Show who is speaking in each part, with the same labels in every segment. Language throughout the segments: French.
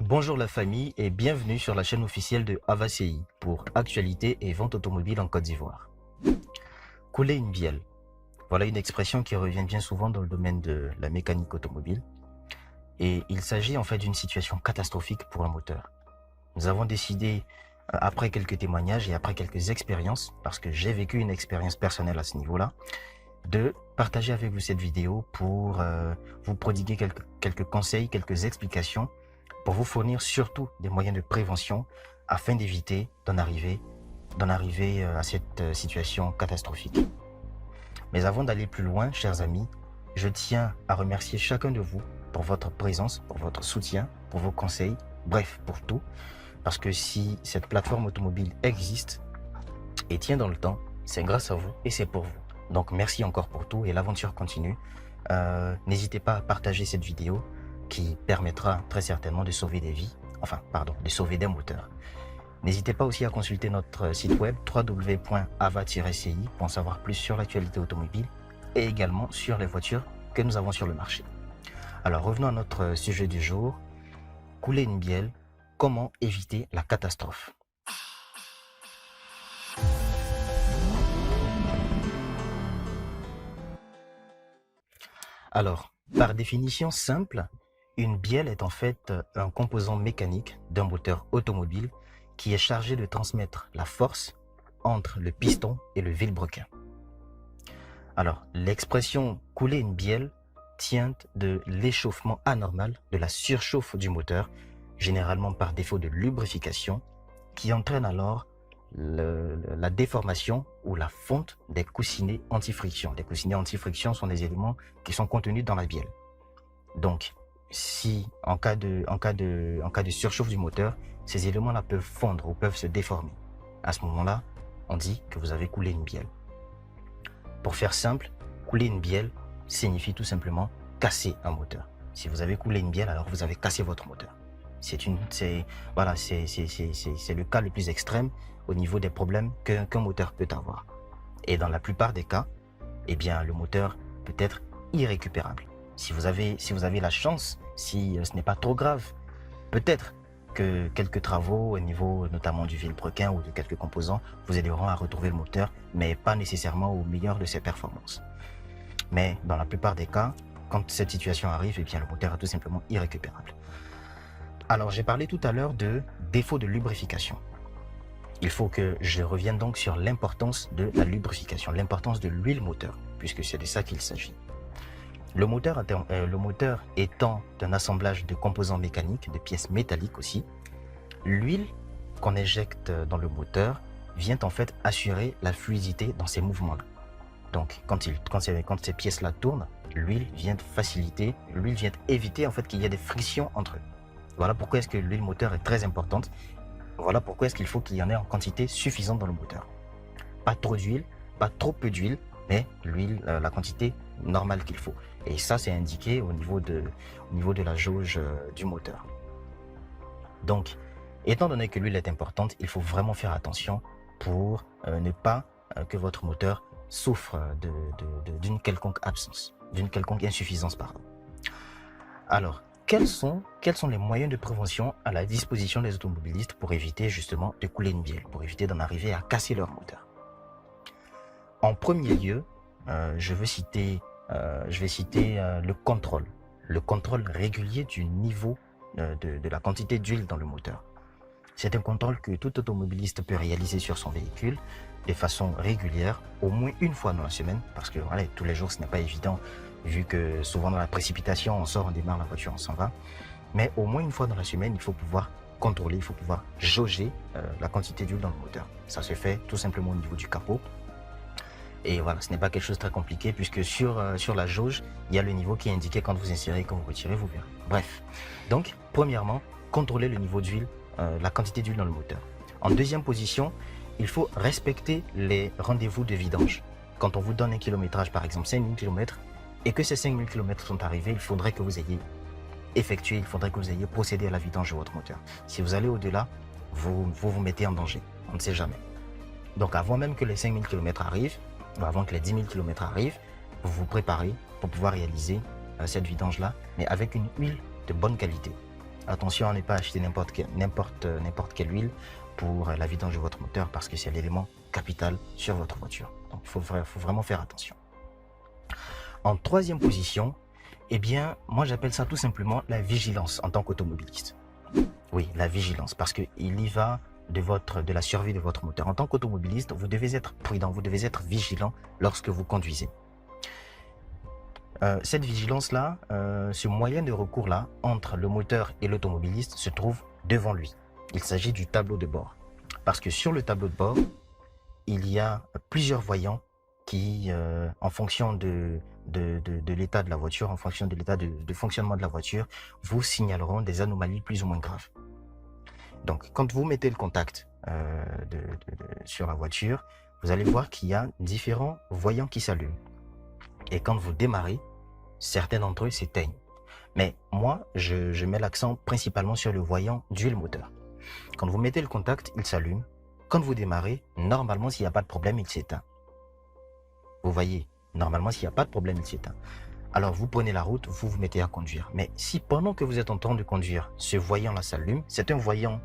Speaker 1: Bonjour la famille et bienvenue sur la chaîne officielle de AvaCI pour actualité et vente automobile en Côte d'Ivoire. Couler une bielle. Voilà une expression qui revient bien souvent dans le domaine de la mécanique automobile. Et il s'agit en fait d'une situation catastrophique pour un moteur. Nous avons décidé, après quelques témoignages et après quelques expériences, parce que j'ai vécu une expérience personnelle à ce niveau-là, de partager avec vous cette vidéo pour vous prodiguer quelques conseils, quelques explications pour vous fournir surtout des moyens de prévention afin d'éviter d'en arriver à cette situation catastrophique. Mais avant d'aller plus loin, chers amis, je tiens à remercier chacun de vous pour votre présence, pour votre soutien, pour vos conseils, bref, pour tout. Parce que si cette plateforme automobile existe et tient dans le temps, c'est grâce à vous et c'est pour vous. Donc merci encore pour tout et l'aventure continue. N'hésitez pas à partager cette vidéo qui permettra très certainement de sauver des vies, de sauver des moteurs. N'hésitez pas aussi à consulter notre site web www.ava-ci pour en savoir plus sur l'actualité automobile et également sur les voitures que nous avons sur le marché. Alors revenons à notre sujet du jour, couler une bielle, comment éviter la catastrophe? Alors, par définition simple, une bielle est en fait un composant mécanique d'un moteur automobile qui est chargé de transmettre la force entre le piston et le vilebrequin. Alors, l'expression « couler une bielle » tient de l'échauffement anormal, de la surchauffe du moteur, généralement par défaut de lubrification, qui entraîne alors la déformation ou la fonte des coussinets anti-friction. Les coussinets anti-friction sont des éléments qui sont contenus dans la bielle. Donc, si en cas de surchauffe du moteur, ces éléments-là peuvent fondre ou peuvent se déformer. À ce moment-là, on dit que vous avez coulé une bielle. Pour faire simple, couler une bielle signifie tout simplement casser un moteur. Si vous avez coulé une bielle, alors vous avez cassé votre moteur. C'est le cas le plus extrême au niveau des problèmes qu'un moteur peut avoir. Et dans la plupart des cas, eh bien, le moteur peut être irrécupérable. Si vous avez la chance, si ce n'est pas trop grave, peut-être que quelques travaux au niveau notamment du vilebrequin ou de quelques composants vous aideront à retrouver le moteur, mais pas nécessairement au meilleur de ses performances. Mais dans la plupart des cas, quand cette situation arrive, eh bien, le moteur est tout simplement irrécupérable. Alors, j'ai parlé tout à l'heure de défaut de lubrification. Il faut que je revienne donc sur l'importance de la lubrification, l'importance de l'huile moteur, puisque c'est de ça qu'il s'agit. Le moteur étant un assemblage de composants mécaniques, de pièces métalliques aussi, l'huile qu'on injecte dans le moteur vient en fait assurer la fluidité dans ces mouvements-là. Donc, quand ces pièces-là tournent, l'huile vient faciliter, l'huile vient éviter en fait qu'il y ait des frictions entre eux. Voilà pourquoi est-ce que l'huile moteur est très importante. Voilà pourquoi est-ce qu'il faut qu'il y en ait en quantité suffisante dans le moteur. Pas trop d'huile, pas trop peu d'huile, mais l'huile, la quantité normale qu'il faut. Et ça, c'est indiqué au niveau de la jauge du moteur. Donc, étant donné que l'huile est importante, il faut vraiment faire attention pour ne pas que votre moteur souffre d'une quelconque absence, d'une quelconque insuffisance, pardon. Alors, quels sont les moyens de prévention à la disposition des automobilistes pour éviter justement de couler une bielle, pour éviter d'en arriver à casser leur moteur? En premier lieu, je vais citer le contrôle régulier du niveau de la quantité d'huile dans le moteur. C'est un contrôle que tout automobiliste peut réaliser sur son véhicule de façon régulière, au moins une fois dans la semaine, parce que voilà, tous les jours ce n'est pas évident, vu que souvent dans la précipitation, on sort, on démarre la voiture, on s'en va. Mais au moins une fois dans la semaine, il faut pouvoir contrôler, il faut pouvoir jauger la quantité d'huile dans le moteur. Ça se fait tout simplement au niveau du capot. Et voilà, ce n'est pas quelque chose de très compliqué, puisque sur la jauge, il y a le niveau qui est indiqué quand vous insérez et quand vous retirez, vous verrez. Bref, donc premièrement, contrôler le niveau d'huile, la quantité d'huile dans le moteur. En deuxième position, il faut respecter les rendez-vous de vidange. Quand on vous donne un kilométrage, par exemple 5000 km, et que ces 5000 km sont arrivés, il faudrait que vous ayez procédé à la vidange de votre moteur. Si vous allez au-delà, vous mettez en danger. On ne sait jamais. Donc avant même que les 5000 km arrivent, ou avant que les 10 000 km arrivent, vous vous préparez pour pouvoir réaliser cette vidange-là, mais avec une huile de bonne qualité. attention à ne pas acheter n'importe quelle huile pour la vidange de votre moteur parce que c'est l'élément capital sur votre voiture. Donc, il faut vraiment faire attention. En troisième position, eh bien, moi j'appelle ça tout simplement la vigilance en tant qu'automobiliste. Oui, la vigilance, parce qu'il y va de la survie de votre moteur. En tant qu'automobiliste, vous devez être prudent, vous devez être vigilant lorsque vous conduisez. Cette vigilance-là, ce moyen de recours-là, entre le moteur et l'automobiliste, se trouve devant lui. Il s'agit du tableau de bord. Parce que sur le tableau de bord, il y a plusieurs voyants qui, en fonction de l'état de la voiture, en fonction de l'état de fonctionnement de la voiture, vous signaleront des anomalies plus ou moins graves. Donc, quand vous mettez le contact sur la voiture, vous allez voir qu'il y a différents voyants qui s'allument. Et quand vous démarrez, certains d'entre eux s'éteignent. Mais moi, je mets l'accent principalement sur le voyant d'huile moteur. Quand vous mettez le contact, il s'allume. Quand vous démarrez, normalement, s'il n'y a pas de problème, il s'éteint. Vous voyez, normalement, s'il n'y a pas de problème, il s'éteint. Alors, vous prenez la route, vous vous mettez à conduire. Mais si pendant que vous êtes en train de conduire, ce voyant-là s'allume, c'est un voyant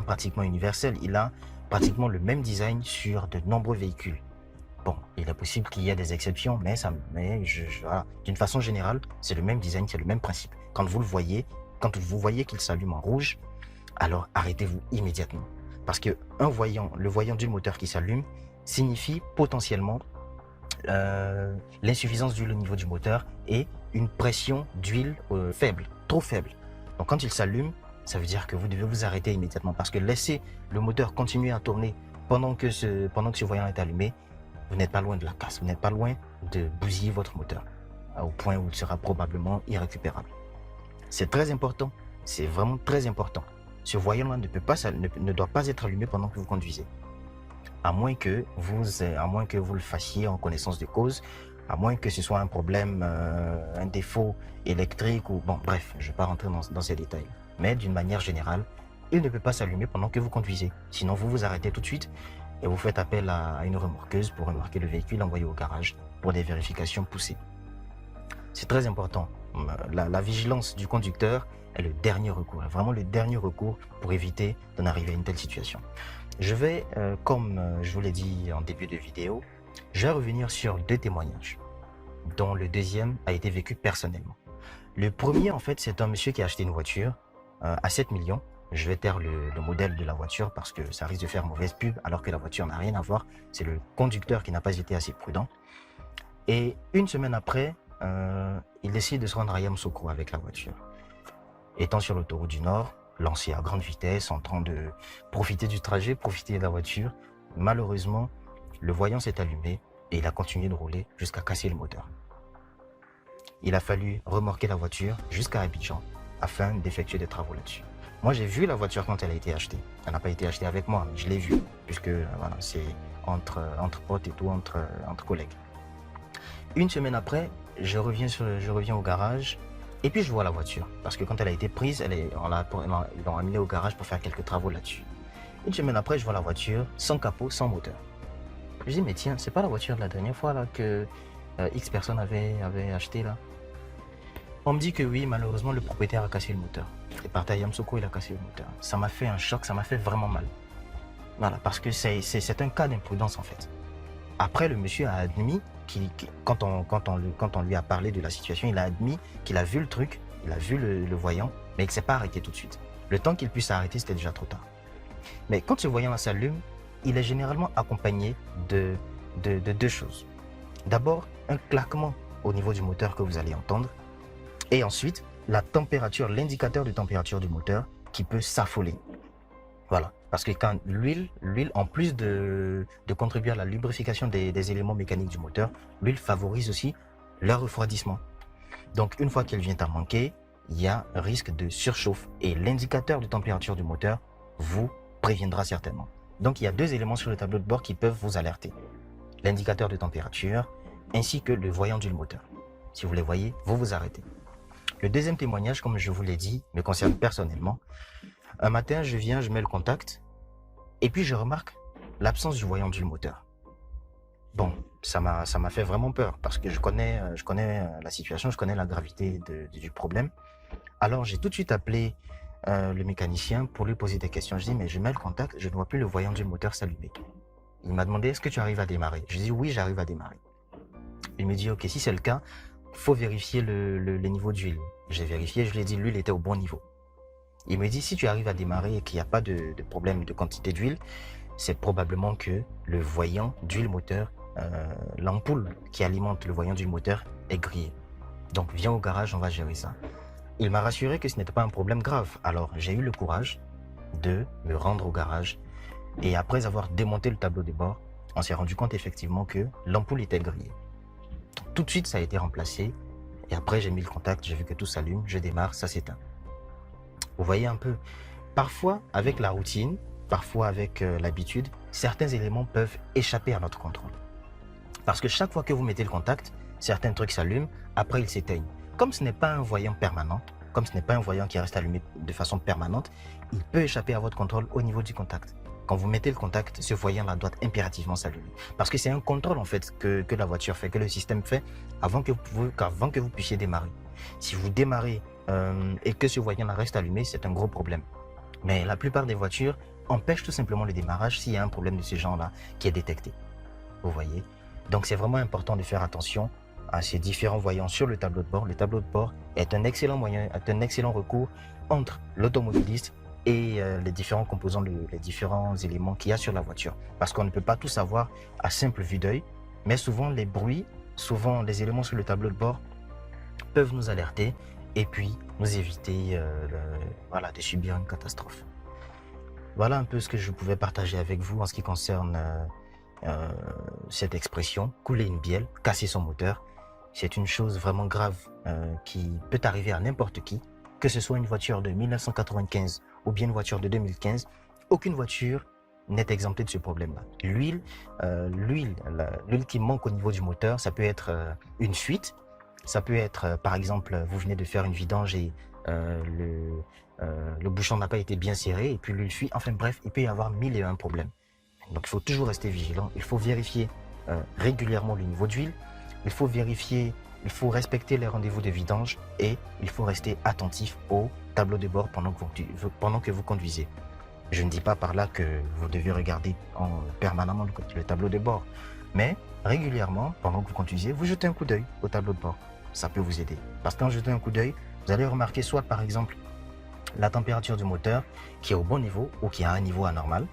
Speaker 1: pratiquement universel. Il a pratiquement le même design sur de nombreux véhicules. Bon, il est possible qu'il y ait des exceptions, mais voilà. D'une façon générale, c'est le même design, c'est le même principe. Quand vous voyez qu'il s'allume en rouge, alors arrêtez-vous immédiatement. Parce que le voyant du moteur qui s'allume signifie potentiellement l'insuffisance d'huile au niveau du moteur et une pression d'huile faible, trop faible. Donc quand il s'allume, ça veut dire que vous devez vous arrêter immédiatement parce que laisser le moteur continuer à tourner pendant que ce voyant est allumé, vous n'êtes pas loin de la casse, vous n'êtes pas loin de bousiller votre moteur au point où il sera probablement irrécupérable. C'est très important, c'est vraiment très important. Ce voyant-là ne doit pas être allumé pendant que vous conduisez. À moins que vous le fassiez en connaissance de cause, à moins que ce soit un problème, un défaut électrique ou bon, bref, je ne vais pas rentrer dans ces détails. Mais d'une manière générale, il ne peut pas s'allumer pendant que vous conduisez. Sinon, vous vous arrêtez tout de suite et vous faites appel à une remorqueuse pour remorquer le véhicule envoyé au garage pour des vérifications poussées. C'est très important. La vigilance du conducteur est le dernier recours, vraiment le dernier recours pour éviter d'en arriver à une telle situation. Je vais, comme je vous l'ai dit en début de vidéo, je vais revenir sur deux témoignages, dont le deuxième a été vécu personnellement. Le premier, en fait, c'est un monsieur qui a acheté une voiture à 7 millions. Je vais taire le modèle de la voiture parce que ça risque de faire mauvaise pub alors que la voiture n'a rien à voir. C'est le conducteur qui n'a pas été assez prudent. Et une semaine après, il décide de se rendre à Yamoussoukro avec la voiture. Étant sur l'autoroute du Nord, lancé à grande vitesse, en train de profiter du trajet, profiter de la voiture, malheureusement, le voyant s'est allumé et il a continué de rouler jusqu'à casser le moteur. Il a fallu remorquer la voiture jusqu'à Abidjan afin d'effectuer des travaux là-dessus. Moi, j'ai vu la voiture quand elle a été achetée. Elle n'a pas été achetée avec moi, mais je l'ai vue, puisque voilà, c'est entre potes et tout, entre collègues. Une semaine après, je reviens au garage et puis je vois la voiture. Parce que quand elle a été prise, ils l'ont amenée au garage pour faire quelques travaux là-dessus. Une semaine après, je vois la voiture sans capot, sans moteur. Je dis, mais tiens, c'est pas la voiture de la dernière fois là, que X personne avait acheté là. On me dit que oui, malheureusement, le propriétaire a cassé le moteur. Il est parti à Yamoussoukro, il a cassé le moteur. Ça m'a fait un choc, ça m'a fait vraiment mal. Voilà, parce que c'est un cas d'imprudence en fait. Après, le monsieur a admis, quand on lui a parlé de la situation, il a admis qu'il a vu le truc, il a vu le voyant, mais il ne s'est pas arrêté tout de suite. Le temps qu'il puisse s'arrêter, c'était déjà trop tard. Mais quand ce voyant s'allume, il est généralement accompagné de deux choses. D'abord, un claquement au niveau du moteur que vous allez entendre. Et ensuite, la température, l'indicateur de température du moteur qui peut s'affoler. Voilà. Parce que quand l'huile, en plus de contribuer à la lubrification des éléments mécaniques du moteur, l'huile favorise aussi leur refroidissement. Donc, une fois qu'elle vient à manquer, il y a un risque de surchauffe. Et l'indicateur de température du moteur vous préviendra certainement. Donc, il y a deux éléments sur le tableau de bord qui peuvent vous alerter. L'indicateur de température ainsi que le voyant du moteur. Si vous les voyez, vous vous arrêtez. Le deuxième témoignage, comme je vous l'ai dit, me concerne personnellement. Un matin, je mets le contact et puis je remarque l'absence du voyant du moteur. Bon, ça m'a fait vraiment peur parce que je connais la situation, je connais la gravité du problème. Alors, j'ai tout de suite appelé le mécanicien pour lui poser des questions. Je dis, mais je mets le contact, je ne vois plus le voyant du moteur s'allumer. Il m'a demandé, est-ce que tu arrives à démarrer? Je dis, oui, j'arrive à démarrer. Il me dit, ok, si c'est le cas, il faut vérifier le niveau d'huile. J'ai vérifié, je lui ai dit, l'huile était au bon niveau. Il me dit, si tu arrives à démarrer et qu'il n'y a pas de problème de quantité d'huile, c'est probablement que le voyant d'huile moteur, l'ampoule qui alimente le voyant du moteur est grillée. Donc viens au garage, on va gérer ça. Il m'a rassuré que ce n'était pas un problème grave. Alors j'ai eu le courage de me rendre au garage et après avoir démonté le tableau de bord, on s'est rendu compte effectivement que l'ampoule était grillée. Tout de suite ça a été remplacé et après j'ai mis le contact, j'ai vu que tout s'allume, je démarre, ça s'éteint. Vous voyez un peu, parfois avec la routine, parfois avec l'habitude, certains éléments peuvent échapper à notre contrôle. Parce que chaque fois que vous mettez le contact, certains trucs s'allument, après ils s'éteignent. Comme ce n'est pas un voyant permanent, comme ce n'est pas un voyant qui reste allumé de façon permanente, il peut échapper à votre contrôle au niveau du contact. Quand vous mettez le contact, ce voyant-là doit impérativement s'allumer. Parce que c'est un contrôle en fait que la voiture fait, que le système fait avant que vous puissiez démarrer. Si vous démarrez et que ce voyant-là reste allumé, c'est un gros problème. Mais la plupart des voitures empêchent tout simplement le démarrage s'il y a un problème de ce genre-là qui est détecté. Vous voyez? Donc c'est vraiment important de faire attention à ces différents voyants sur le tableau de bord. Le tableau de bord est un excellent moyen, est un excellent recours entre l'automobiliste et les différents composants, les différents éléments qu'il y a sur la voiture. Parce qu'on ne peut pas tout savoir à simple vue d'œil, mais souvent les bruits, souvent les éléments sur le tableau de bord peuvent nous alerter et puis nous éviter voilà, de subir une catastrophe. Voilà un peu ce que je pouvais partager avec vous en ce qui concerne cette expression, couler une bielle, casser son moteur. C'est une chose vraiment grave qui peut arriver à n'importe qui, que ce soit une voiture de 1995 ou bien une voiture de 2015. Aucune voiture n'est exemptée de ce problème-là. L'huile qui manque au niveau du moteur, ça peut être une fuite, ça peut être par exemple, vous venez de faire une vidange et le bouchon n'a pas été bien serré et puis l'huile fuit. Enfin bref, il peut y avoir 1001 problèmes. Donc il faut toujours rester vigilant, il faut vérifier régulièrement le niveau d'huile, il faut vérifier, il faut respecter les rendez-vous de vidange et il faut rester attentif au tableau de bord pendant que vous conduisez. Je ne dis pas par là que vous devez regarder permanemment le tableau de bord, mais régulièrement, pendant que vous conduisez, vous jetez un coup d'œil au tableau de bord. Ça peut vous aider. Parce qu'en jetant un coup d'œil, vous allez remarquer soit par exemple la température du moteur qui est au bon niveau ou qui est à un niveau anormal,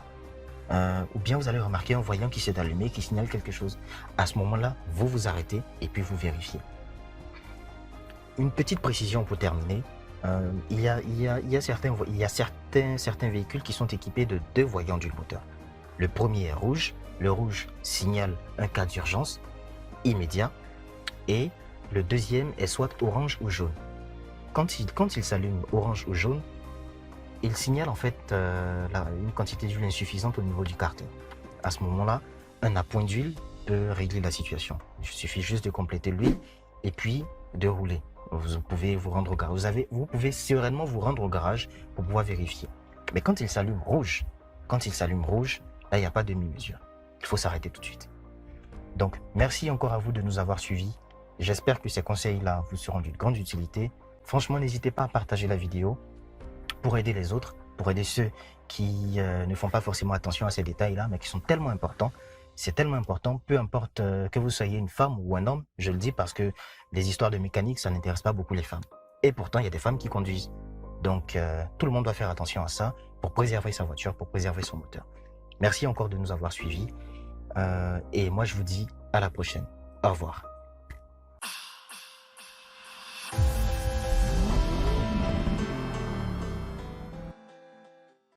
Speaker 1: ou bien vous allez remarquer un voyant qui s'est allumé, qui signale quelque chose. À ce moment-là, vous vous arrêtez et puis vous vérifiez. Une petite précision pour terminer. Il y a certains véhicules qui sont équipés de 2 voyants d'huile moteur. Le premier est rouge. Le rouge signale un cas d'urgence immédiat. Et le deuxième est soit orange ou jaune. Quand il s'allume orange ou jaune, il signale en fait une quantité d'huile insuffisante au niveau du carter. À ce moment-là, un appoint d'huile peut régler la situation. Il suffit juste de compléter l'huile et puis de rouler. Vous pouvez vous rendre au garage. Vous pouvez sereinement vous rendre au garage pour pouvoir vérifier. Mais quand il s'allume rouge, là, il n'y a pas de demi-mesure. Il faut s'arrêter tout de suite. Donc, merci encore à vous de nous avoir suivis. J'espère que ces conseils-là vous seront d'une grande utilité. Franchement, n'hésitez pas à partager la vidéo pour aider les autres, pour aider ceux qui ne font pas forcément attention à ces détails-là, mais qui sont tellement importants. C'est tellement important, peu importe que vous soyez une femme ou un homme, je le dis parce que les histoires de mécanique, ça n'intéresse pas beaucoup les femmes. Et pourtant, il y a des femmes qui conduisent. Donc, tout le monde doit faire attention à ça pour préserver sa voiture, pour préserver son moteur. Merci encore de nous avoir suivis. Et moi, je vous dis à la prochaine. Au revoir.